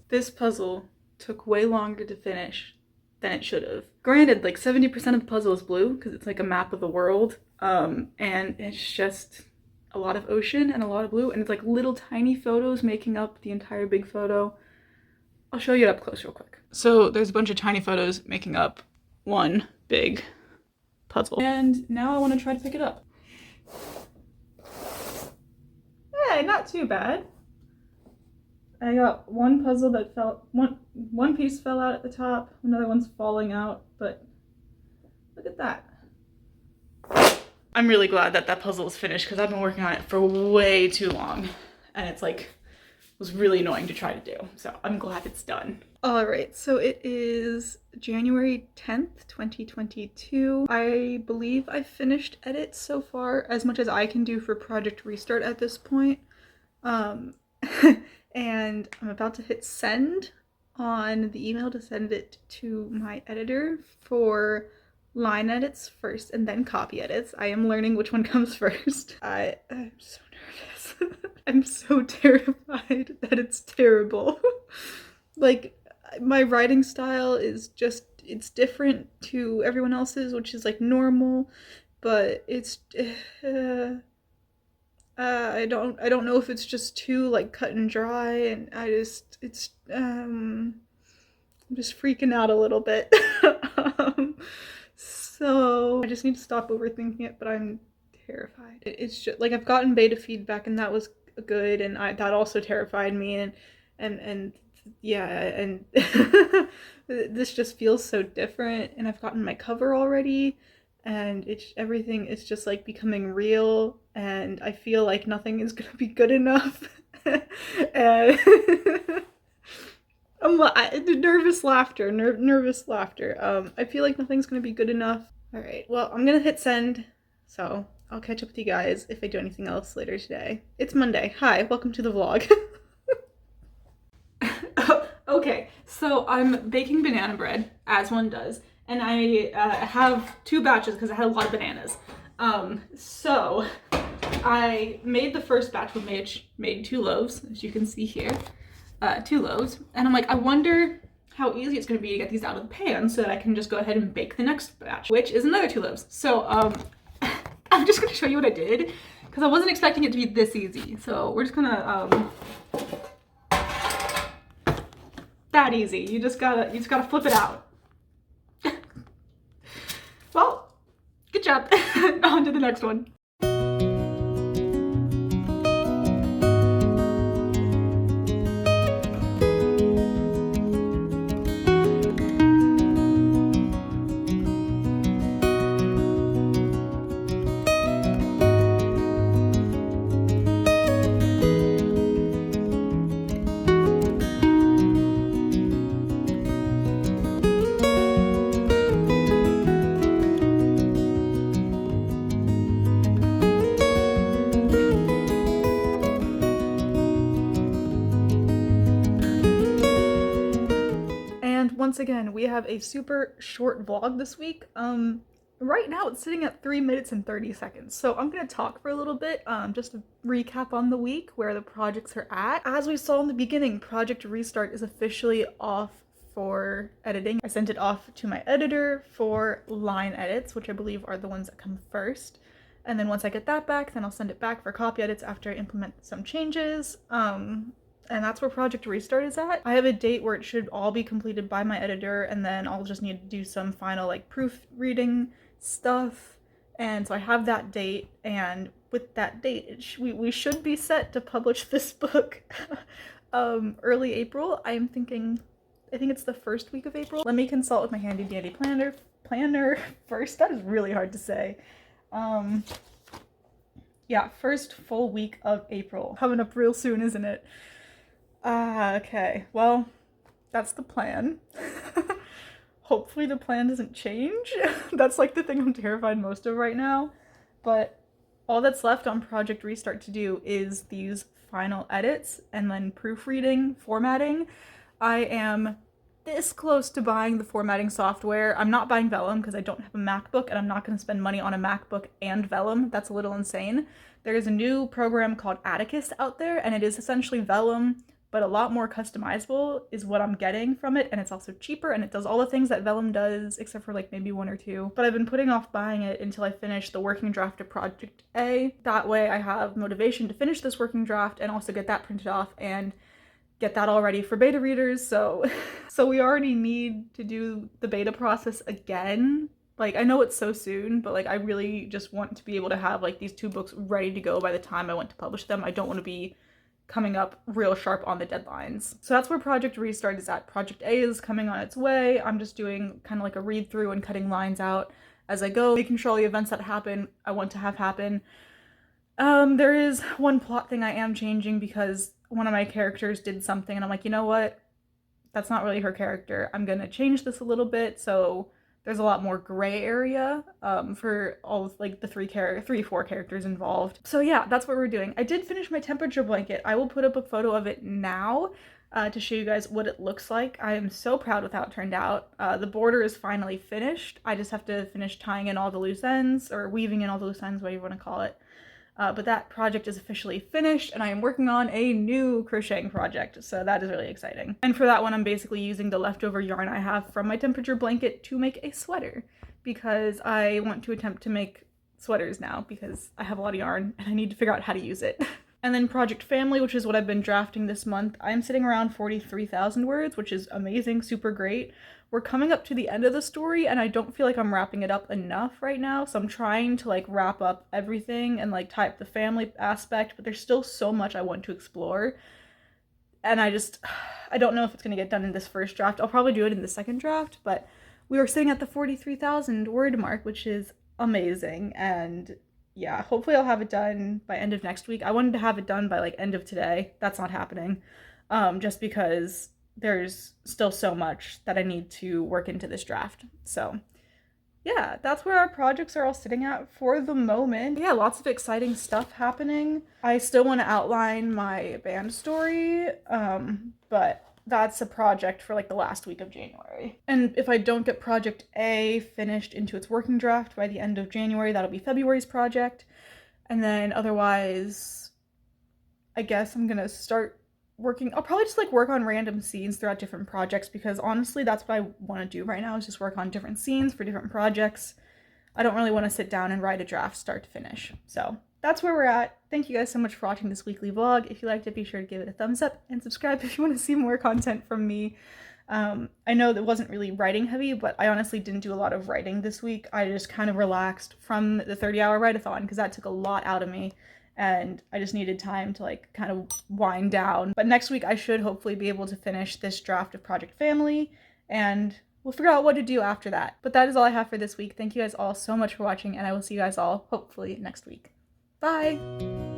This puzzle took way longer to finish than it should have. Granted, like 70% of the puzzle is blue because it's like a map of the world. And it's just a lot of ocean and a lot of blue, and it's like little tiny photos making up the entire big photo. I'll show you it up close real quick. So there's a bunch of tiny photos making up one big puzzle. And now I want to try to pick it up. Hey, not too bad. I got one puzzle that one piece fell out at the top, another one's falling out, but look at that. I'm really glad that that puzzle is finished because I've been working on it for way too long, and it's like, was really annoying to try to do. So I'm glad it's done. All right, so it is January 10th, 2022. I believe I've finished edits so far, as much as I can do for Project Restart at this point. And I'm about to hit send on the email to send it to my editor for line edits first and then copy edits. I am learning which one comes first. I'm so nervous. I'm so terrified that it's terrible. Like, my writing style is just, it's different to everyone else's, which is like normal, but it's I don't know if it's just too like cut and dry, and I'm just freaking out a little bit. So I just need to stop overthinking it, but I'm terrified. It's just like I've gotten beta feedback and that was good, and that also terrified me, and yeah, and this just feels so different, and I've gotten my cover already, and everything is just like becoming real, and I feel like nothing is gonna be good enough. And nervous laughter. I feel like nothing's gonna be good enough. All right, well, I'm gonna hit send, so I'll catch up with you guys if I do anything else later today. It's Monday. Hi, welcome to the vlog. Okay, so I'm baking banana bread, as one does, and I have two batches because I had a lot of bananas. So I made the first batch with made 2 loaves, as you can see here, 2 loaves, and I'm like, I wonder how easy it's going to be to get these out of the pan so that I can just go ahead and bake the next batch, which is another 2 loaves. So I'm just going to show you what I did because I wasn't expecting it to be this easy. So we're just gonna that easy. You just gotta flip it out. Well, good job. On to the next one. Once again, we have a super short vlog this week. Right now it's sitting at 3 minutes and 30 seconds. So I'm gonna talk for a little bit, just to recap on the week, where the projects are at. As we saw in the beginning, Project Restart is officially off for editing. I sent it off to my editor for line edits, which I believe are the ones that come first. And then once I get that back, then I'll send it back for copy edits after I implement some changes. And that's where Project Restart is at. I have a date where it should all be completed by my editor, and then I'll just need to do some final like proofreading stuff. And so I have that date, and with that date, we should be set to publish this book early April. I think it's the first week of April. Let me consult with my handy dandy planner first. That is really hard to say. Yeah, first full week of April. Coming up real soon, isn't it? Okay, well, that's the plan. Hopefully the plan doesn't change. That's like the thing I'm terrified most of right now. But all that's left on Project Restart to do is these final edits and then proofreading, formatting. I am this close to buying the formatting software. I'm not buying Vellum because I don't have a MacBook, and I'm not going to spend money on a MacBook and Vellum. That's a little insane. There is a new program called Atticus out there, and it is essentially Vellum but a lot more customizable is what I'm getting from it, and it's also cheaper, and it does all the things that Vellum does, except for like maybe one or two. But I've been putting off buying it until I finish the working draft of Project A. That way I have motivation to finish this working draft and also get that printed off and get that all ready for beta readers. So we already need to do the beta process again. Like, I know it's so soon, but like I really just want to be able to have like these 2 books ready to go by the time I want to publish them. I don't want to be coming up real sharp on the deadlines. So that's where Project Restart is at. Project A is coming on its way. I'm just doing kind of like a read through and cutting lines out as I go, making sure all the events that happen I want to have happen. There is one plot thing I am changing because one of my characters did something and I'm like, you know what? That's not really her character. I'm gonna change this a little bit so there's a lot more gray area for all of like the 4 characters involved. So yeah, that's what we're doing. I did finish my temperature blanket. I will put up a photo of it now to show you guys what it looks like. I am so proud with how it turned out. The border is finally finished. I just have to finish tying in all the loose ends, or weaving in all the loose ends, whatever you want to call it. But that project is officially finished, and I am working on a new crocheting project, so that is really exciting. And for that one, I'm basically using the leftover yarn I have from my temperature blanket to make a sweater, because I want to attempt to make sweaters now, because I have a lot of yarn, and I need to figure out how to use it. And then Project Family, which is what I've been drafting this month, I'm sitting around 43,000 words, which is amazing, super great. We're coming up to the end of the story and I don't feel like I'm wrapping it up enough right now, so I'm trying to like wrap up everything and like tie up the family aspect, but there's still so much I want to explore. And I don't know if it's going to get done in this first draft. I'll probably do it in the second draft, but we were sitting at the 43,000 word mark, which is amazing. And yeah, hopefully I'll have it done by end of next week. I wanted to have it done by like end of today. That's not happening. Just because there's still so much that I need to work into this draft. So yeah, that's where our projects are all sitting at for the moment. Yeah, lots of exciting stuff happening. I still want to outline my band story, but that's a project for like the last week of January. And if I don't get Project A finished into its working draft by the end of January, that'll be February's project. And then otherwise, I guess I'm gonna start working. I'll probably just like work on random scenes throughout different projects, because honestly that's what I want to do right now, is just work on different scenes for different projects. I don't really want to sit down and write a draft start to finish. So that's where we're at. Thank you guys so much for watching this weekly vlog. If you liked it, be sure to give it a thumbs up and subscribe if you want to see more content from me. I know that wasn't really writing heavy, but I honestly didn't do a lot of writing this week. I just kind of relaxed from the 30-hour write-a-thon because that took a lot out of me. And I just needed time to like kind of wind down. But next week I should hopefully be able to finish this draft of Project Family, and we'll figure out what to do after that. But that is all I have for this week. Thank you guys all so much for watching, and I will see you guys all hopefully next week. Bye!